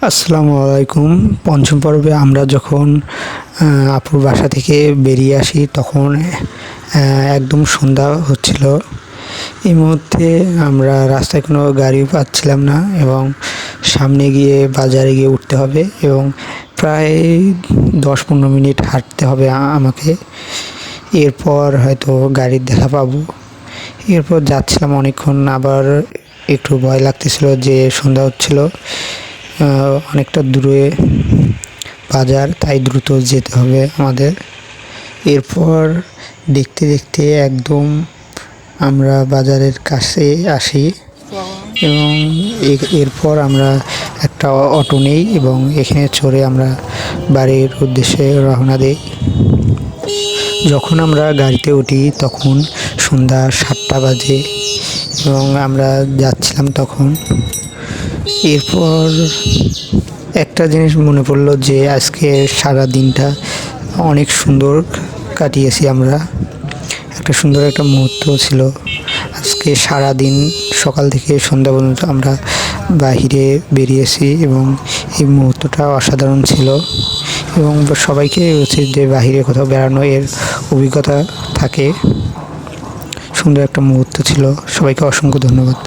আসসালামু আলাইকুম। পঞ্চম পর্বে আমরা যখন আপুর বাসা থেকে বেরিয়ে আসি তখন একদম সন্ধ্যা হচ্ছিল। এই মুহূর্তে আমরা রাস্তায় কোনো গাড়ি পাচ্ছিলাম না এবং সামনে গিয়ে বাজারে গিয়ে উঠতে হবে এবং প্রায় 10-15 মিনিট হাঁটতে হবে আমাকে। এরপর হয়তো গাড়ির দেখা পাবো। এরপর যাচ্ছিলাম অনেকক্ষণ, আবার একটু ভয় লাগতেছিল যে সন্ধ্যা হচ্ছিল, অনেকটা দূরে বাজার, তাই দ্রুত যেতে হবে আমাদের। এরপর দেখতে দেখতে একদম আমরা বাজারের কাছে আসি এবং এরপর আমরা একটা অটো নেই এবং এখানে চড়ে আমরা বাড়ির উদ্দেশ্যে রওনা দিই। যখন আমরা গাড়িতে উঠি তখন সন্ধ্যা 7টা বাজে এবং আমরা যাচ্ছিলাম তখন। এরপর একটা জিনিস মনে পড়লো যে আজকে সারা দিনটা অনেক সুন্দর কাটিয়েছি আমরা। একটা সুন্দর একটা মুহূর্ত ছিল। আজকে সারা দিন সকাল থেকে সন্ধ্যা পর্যন্ত আমরা বাহিরে বেরিয়েছি এবং এই মুহূর্তটা অসাধারণ ছিল এবং সবাইকে উচিত যে বাহিরে কোথাও বেড়ানো এর অভিজ্ঞতা থাকে। সুন্দর একটা মুহূর্ত ছিল। সবাইকে অসংখ্য ধন্যবাদ।